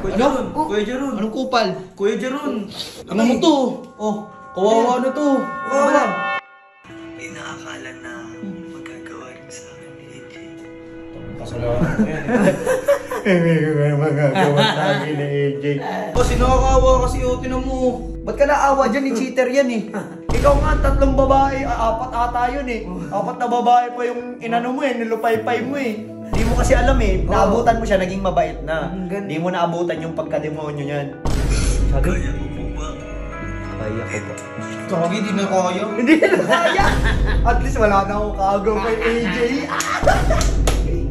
Kuya Ano? Jeron, Kuya Jeron. Anong kupal? Kuya Jeron. Ano mo to? Oh, Kawawa na to. kawawa. Inaakala na magagawa rin sa akin ni AJ. Kasalanan mo yan. May magagawa sa akin ni AJ. Kasi nakakawa kasi tinan mo. Ba't ka naawa dyan? Ni cheater yan eh. Ikaw nga, 3 babae, 4 ata yun eh. 4 na babae pa yung inano mo eh, nilupay-pay mo eh. Di mo kasi alam eh, naabutan mo siya, naging mabait na. Di mo naabutan yung pagkademonyo niyan. Sabi? Kaya ko po ba? Kaya ko po. Kagi, di na kaya. Hindi na kaya! At least wala na akong kaagaw kay AJ.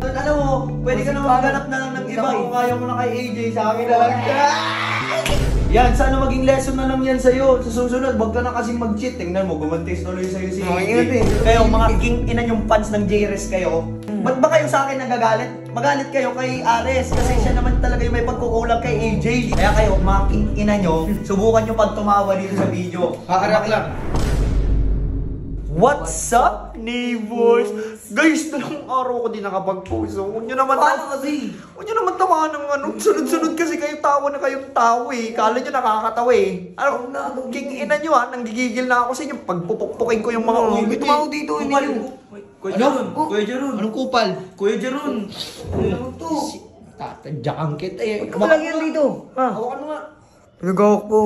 Ano mo, pwede ka na maghanap na lang ng iba kung kaya mo na kay AJ, sa akin na lang siya. Yan, sana maging lesson na lang yan sa'yo. Sa susunod, wag ka na kasing mag-cheat. Tingnan mo, gumantis tuloy sa'yo si AJ. Kayo, mga king ina yung fans ng J-Res kayo. Ba't ba kayo sa akin nagagalit? Magalit kayo kay Ares kasi siya naman talaga yung may pagkukulang kay AJ. Kaya kayo, mga king ina nyo, subukan nyo pag tumawa dito sa video. Haharap lang. What's up, neighbors? Guys, dalawang araw ko din nakapag-post. Huwag nyo naman Huwag nyo naman tamaan ng ano. Sunod-sunod kasi kayo tawa na kayong tao eh. Kala nyo nakakatawa eh. Ano, king ina nyo nanggigigil na ako sa inyo. Pagpupukpukin ko yung mga ulit. Tumaw dito, hindi yun. Kuya Ano? Jeron, Kuya Jeron. Anong kupal? Kuya Jeron. Ano to? Tatadyakan kita eh. Ba't ka lang yan dito? Ha? Hawakan mo nga. Pinagawak po.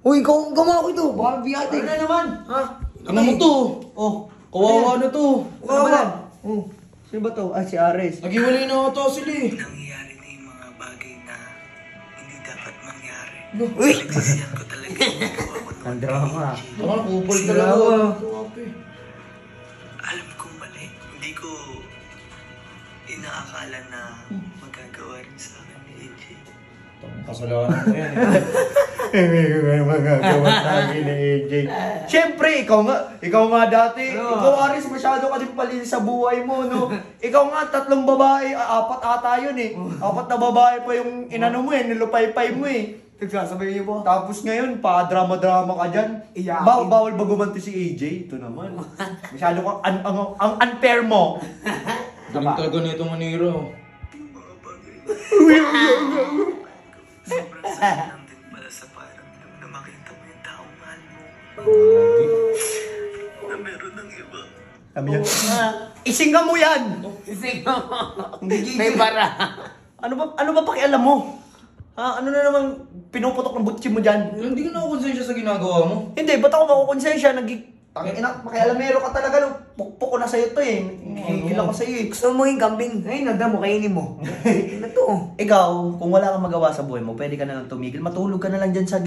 Uy, ikaw ang gamawa ko ito. Baka biyate. Ano na naman? Ha? Ano mo to? Oh, Kawawa na to. kawawa. Oh, sino ba to? Ah, si Ares. Nagiwalay na ata sila eh. Nangyayari na yung mga bagay na hindi dapat mangyari. Uy! Nagsisiyan ko talaga yung nagawa ko noon. Ang drama. Tama, kupal talaga. Alam kong mali. Hindi ko inaakala na magagawa rin sa akin ni AJ. Kasalanan mo yan eh. May magagawa sa akin ni AJ. Siyempre, ikaw nga dati, ikaw Aris, masyado ka din palin sa buhay mo, no? Ikaw nga, 3 babae, 4 ata yun eh. 4 na babae pa yung inano mo eh, nilupay-pay mo eh. Nagsasabay niyo po. Tapos ngayon, pa-drama-drama ka dyan. Iyakin. Bawal ba gumanti si AJ? Ito naman. Masyado kang ang unfair mo. Galing talaga nito Maniro. Yung mga bagay na sobrang sakit lang din pala sa paramdam na makita mo yung taong mahal mo na meron ng iba. Sabi niya, isinga mo yan! Ising Hindi May bara. Ano ba pakialam mo? Ha? Ano na naman pinuputok ng butsi mo dyan? Hindi ka nakakonsensya sa ginagawa mo. Hindi, ba't ako makukonsensya? Pakialamero ka talaga nung pukpok ko na sa'yo to eh. Higil ako sa'yo eh. Gusto mo yung kambing? Ay, nagda mo, kainin mo. Ano to? Ikaw, kung wala kang magawa sa buhay mo, pwede ka na lang tumigil. Matulog ka na lang dyan sa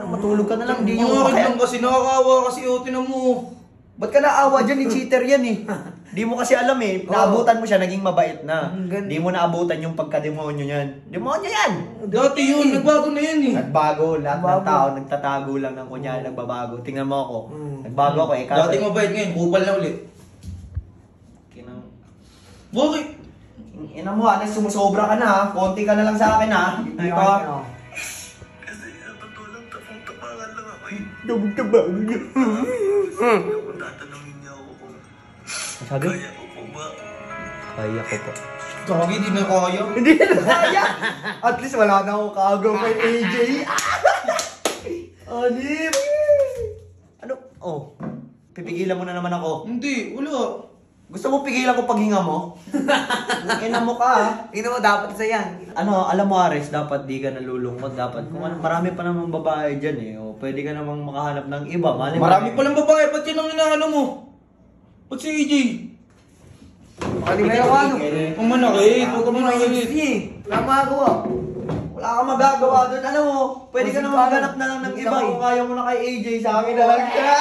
matulog ka na lang. Di yung Bakit lang kasi nakakawa kasi tinan mo. Ba't ka naawa dyan? Ni cheater yan eh. Di mo kasi alam eh. Naabutan mo siya, naging mabait na. Di mo naabutan yung pagkademonyo niyan. Demonyo yan! Dati yun, nagbago na yan eh. Nagbago, lahat ng tao nagtatago lang ng kunyari nagbabago. Tingnan mo ako. Nagbago ako eh. Dati mabait ngayon, kupal na ulit. Bakit? Ina mo ha, sumusobra ka na ha. Konti ka na lang sa akin ha. Ay pa. Kasi totoo lang, tapang-tapangan lang ako eh. Tabag-tabag. Kung tatanungin niya ako kung Sabi? kaya ko po ba? Kaya ko po. Kagi, di na kaya. Hindi na kaya! At least wala na akong kaagaw kay AJ. Anip! Ano? Oh. Pipigilan mo na naman ako. Hindi, wala. Gusto mo pigilan ko paghinga mo? Ina mo ka ha. Tingnan mo, dapat sa yan. Ano, alam mo Ares, dapat di ka nalulungkot. Dapat, kung ano, marami pa namang babae dyan eh. O, pwede ka namang makahanap ng iba. Marami palang babae, ba't yun ang inaano mo? Ba't si AJ? Ano may ano? Ang manakit, huwag ka manakit. Wala magagawa. Wala kang magagawa doon. Alam mo, pwede ka naman maghanap na lang ng iba kung kaya mo na kay AJ. Sa akin na lang siya.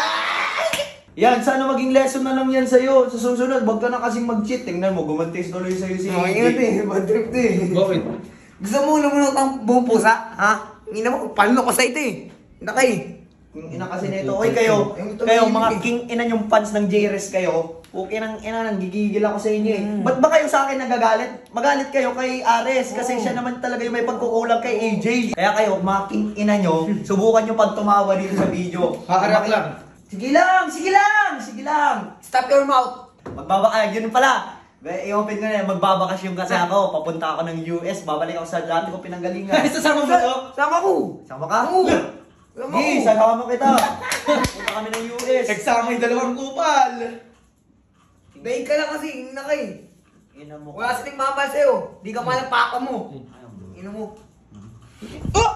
Yan, sana maging lesson na lang yan sa'yo. Sa susunod, wag ka na kasing mag-cheat. Tingnan mo, gumantis tuloy sa'yo si AJ. Bad trip to eh. Bakit? Gusto mo lumunok ang buong pusa? Ha? Ina mo, palno ko sa ito eh. Nakay. Ina kasi nito. Oy, kayo mga king ina yung fans ng J-Res kayo. Okay nang ina, nanggigigil ako sa inyo eh. Ba't ba kayo sa akin nagagalit? Magalit kayo kay Ares kasi siya naman talaga yung may pagkukulang kay AJ. Kaya kayo, mga king ina nyo, subukan nyo pag tumawa dito sa video. Haharap lang. Sige lang! Sige lang! Sige lang! Stop your mouth. Yun pala. I-open ko na yan, magbabakasyon kasi ako. Papunta ako ng US, babalik ako sa dati ko pinanggalingan. Sasama mo to? Sama ko. Sama ka? Oo. Sama ko. Gi, sama kita. Punta kami ng US. Eksama yung dalawang kupal. Baig ka lang kasi, ina ka eh. Ina mo. Wala silang mamahal sa'yo. Di ka mahal ang papa mo. Ina mo.